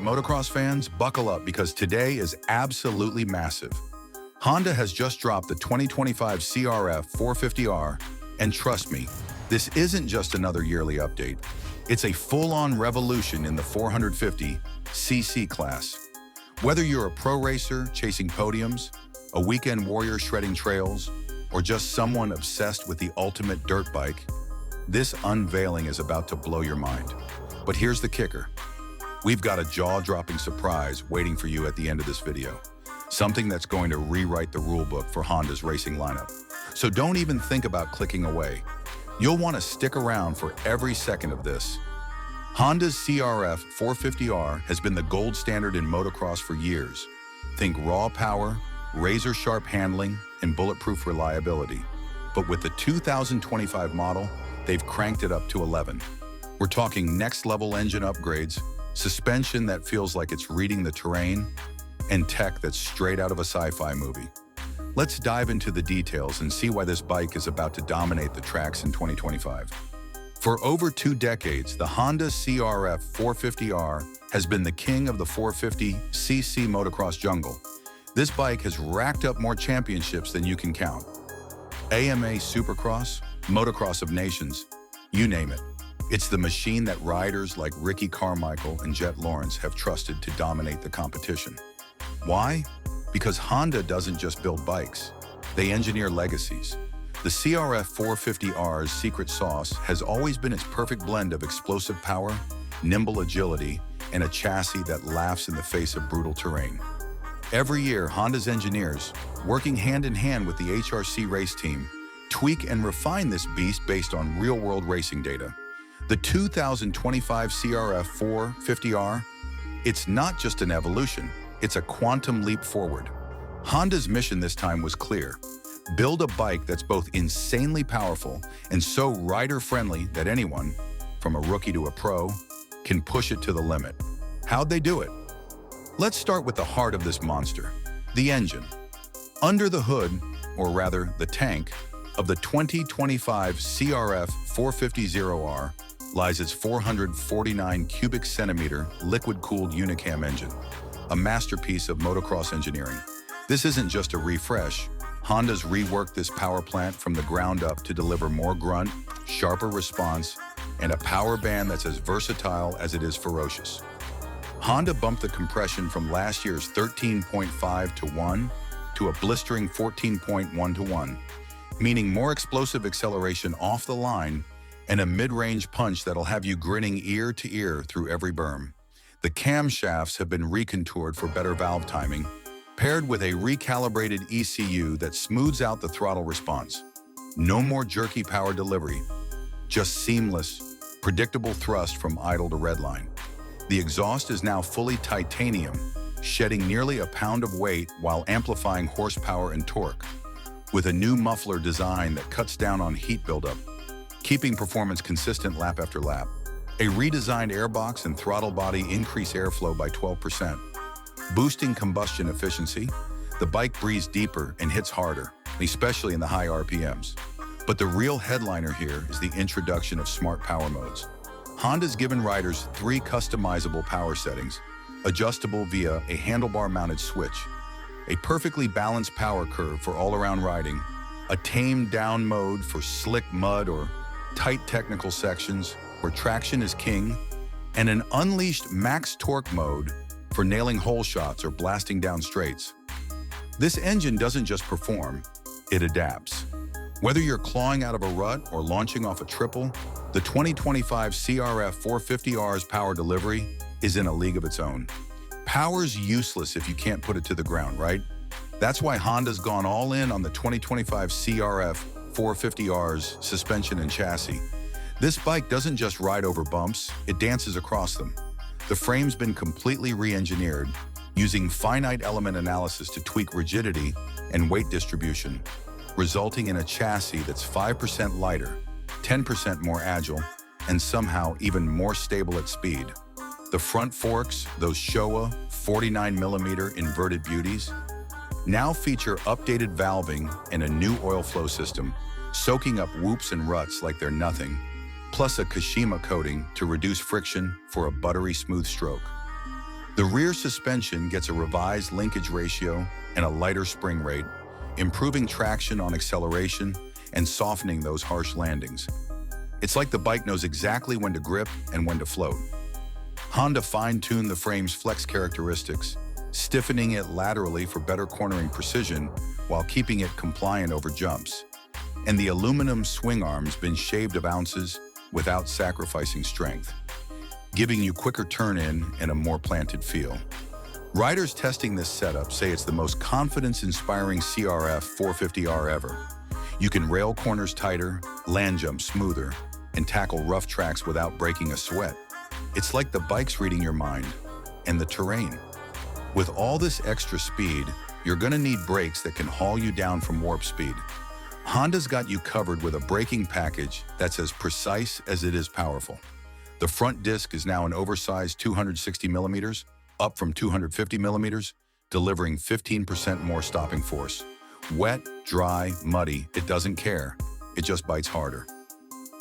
motocross fans, buckle up because today is absolutely massive. Honda has just dropped the 2025 CRF450R, and trust me, this isn't just another yearly update. It's a full-on revolution in the 450cc class. Whether you're a pro racer chasing podiums, a weekend warrior shredding trails, or just someone obsessed with the ultimate dirt bike, this unveiling is about to blow your mind. But here's the kicker. We've got a jaw-dropping surprise waiting for you at the end of this video. Something that's going to rewrite the rulebook for Honda's racing lineup. So don't even think about clicking away. You'll want to stick around for every second of this. Honda's CRF450R has been the gold standard in motocross for years. Think raw power, razor-sharp handling, and bulletproof reliability. But with the 2025 model, they've cranked it up to 11. We're talking next-level engine upgrades, suspension that feels like it's reading the terrain, and tech that's straight out of a sci-fi movie. Let's dive into the details and see why this bike is about to dominate the tracks in 2025. For over 2 decades, the Honda CRF450R has been the king of the 450cc motocross jungle. This bike has racked up more championships than you can count. AMA Supercross, Motocross of Nations, you name it. It's the machine that riders like Ricky Carmichael and Jet Lawrence have trusted to dominate the competition. Why? Because Honda doesn't just build bikes, they engineer legacies. The CRF450R's secret sauce has always been its perfect blend of explosive power, nimble agility, and a chassis that laughs in the face of brutal terrain. Every year, Honda's engineers, working hand-in-hand with the HRC race team, tweak and refine this beast based on real-world racing data. The 2025 CRF450R, it's not just an evolution, it's a quantum leap forward. Honda's mission this time was clear. Build a bike that's both insanely powerful and so rider-friendly that anyone, from a rookie to a pro, can push it to the limit. How'd they do it? Let's start with the heart of this monster, the engine. Under the hood, or rather the tank, of the 2025 CRF450R lies its 449 cubic centimeter liquid-cooled Unicam engine, a masterpiece of motocross engineering. This isn't just a refresh. Honda's reworked this power plant from the ground up to deliver more grunt, sharper response, and a power band that's as versatile as it is ferocious. Honda bumped the compression from last year's 13.5 to 1 to a blistering 14.1 to 1, meaning more explosive acceleration off the line and a mid-range punch that'll have you grinning ear to ear through every berm. The camshafts have been recontoured for better valve timing, paired with a recalibrated ECU that smooths out the throttle response. No more jerky power delivery, just seamless, predictable thrust from idle to redline. The exhaust is now fully titanium, shedding nearly a pound of weight while amplifying horsepower and torque, with a new muffler design that cuts down on heat buildup, keeping performance consistent lap after lap. A redesigned airbox and throttle body increase airflow by 12%. Boosting combustion efficiency, the bike breathes deeper and hits harder, especially in the high RPMs. But the real headliner here is the introduction of smart power modes. Honda's given riders 3 customizable power settings, adjustable via a handlebar-mounted switch, a perfectly balanced power curve for all-around riding, a tamed down mode for slick mud or tight technical sections where traction is king, and an unleashed max torque mode for nailing hole shots or blasting down straights. This engine doesn't just perform, it adapts. Whether you're clawing out of a rut or launching off a triple, the 2025 CRF450R's power delivery is in a league of its own. Power's useless if you can't put it to the ground, right? That's why Honda's gone all in on the 2025 CRF450R's suspension and chassis. This bike doesn't just ride over bumps, it dances across them. The frame's been completely re-engineered, using finite element analysis to tweak rigidity and weight distribution, resulting in a chassis that's 5% lighter, 10% more agile, and somehow even more stable at speed. The front forks, those Showa 49mm inverted beauties, now feature updated valving and a new oil flow system, soaking up whoops and ruts like they're nothing, plus a Kashima coating to reduce friction for a buttery smooth stroke. The rear suspension gets a revised linkage ratio and a lighter spring rate, improving traction on acceleration and softening those harsh landings. It's like the bike knows exactly when to grip and when to float. Honda fine-tuned the frame's flex characteristics, stiffening it laterally for better cornering precision while keeping it compliant over jumps. And the aluminum swing arm's been shaved of ounces without sacrificing strength, giving you quicker turn-in and a more planted feel. Riders testing this setup say it's the most confidence-inspiring CRF450R ever. You can rail corners tighter, land jumps smoother, and tackle rough tracks without breaking a sweat. It's like the bike's reading your mind and the terrain. With all this extra speed, you're gonna need brakes that can haul you down from warp speed. Honda's got you covered with a braking package that's as precise as it is powerful. The front disc is now an oversized 260 millimeters, up from 250 millimeters, delivering 15% more stopping force. Wet, dry, muddy, it doesn't care. It just bites harder.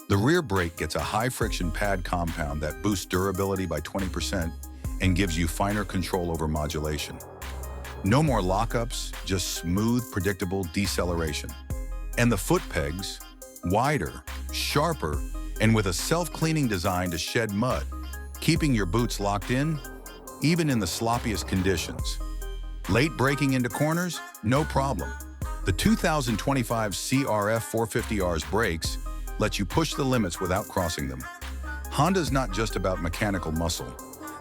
The rear brake gets a high-friction pad compound that boosts durability by 20% and gives you finer control over modulation. No more lockups, just smooth, predictable deceleration. And the foot pegs, wider, sharper, and with a self-cleaning design to shed mud, keeping your boots locked in, even in the sloppiest conditions. Late braking into corners? No problem. The 2025 CRF450R's brakes let you push the limits without crossing them. Honda's not just about mechanical muscle.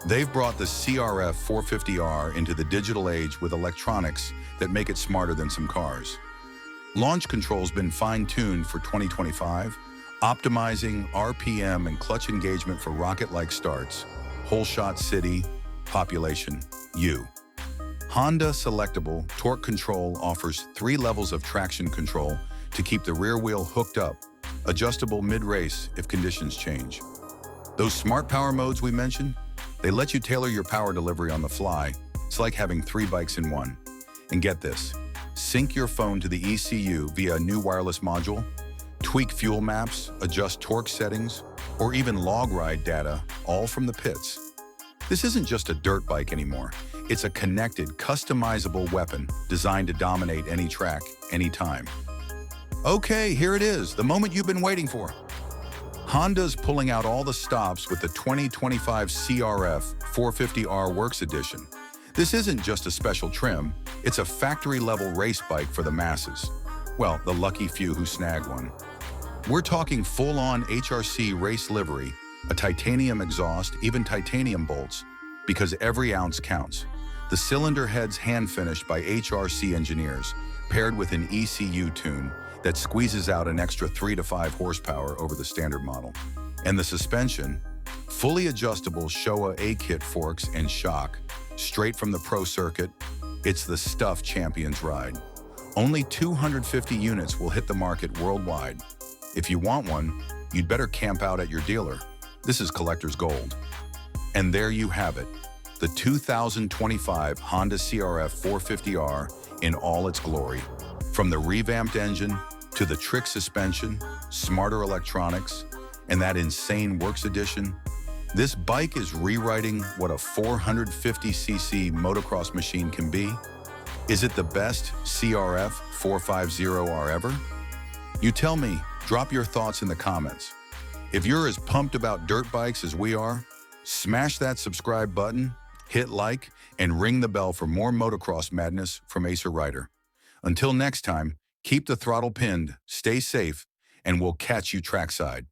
They've brought the CRF450R into the digital age with electronics that make it smarter than some cars. Launch control's been fine-tuned for 2025, optimizing RPM and clutch engagement for rocket-like starts, whole shot city, population, you. Honda Selectable Torque Control offers 3 levels of traction control to keep the rear wheel hooked up, adjustable mid-race if conditions change. Those smart power modes we mentioned, they let you tailor your power delivery on the fly. It's like having 3 bikes in one. And get this, sync your phone to the ECU via a new wireless module, tweak fuel maps, adjust torque settings, or even log ride data, all from the pits. This isn't just a dirt bike anymore. It's a connected, customizable weapon designed to dominate any track, anytime. Okay, here it is, the moment you've been waiting for. Honda's pulling out all the stops with the 2025 CRF450R Works Edition. This isn't just a special trim, it's a factory-level race bike for the masses. Well, the lucky few who snag one. We're talking full-on HRC race livery, a titanium exhaust, even titanium bolts, because every ounce counts. The cylinder head's hand-finished by HRC engineers, paired with an ECU tune that squeezes out an extra 3 to 5 horsepower over the standard model. And the suspension, fully adjustable Showa A-kit forks and shock, straight from the pro circuit, it's the stuff champions ride. Only 250 units will hit the market worldwide. If you want one, you'd better camp out at your dealer. This is collector's gold. And there you have it, the 2025 Honda CRF450R in all its glory. From the revamped engine to the trick suspension, smarter electronics, and that insane Works Edition, this bike is rewriting what a 450cc motocross machine can be. Is it the best CRF450R ever? You tell me, drop your thoughts in the comments. If you're as pumped about dirt bikes as we are, smash that subscribe button, hit like, and ring the bell for more motocross madness from Acer Rider. Until next time, keep the throttle pinned, stay safe, and we'll catch you trackside.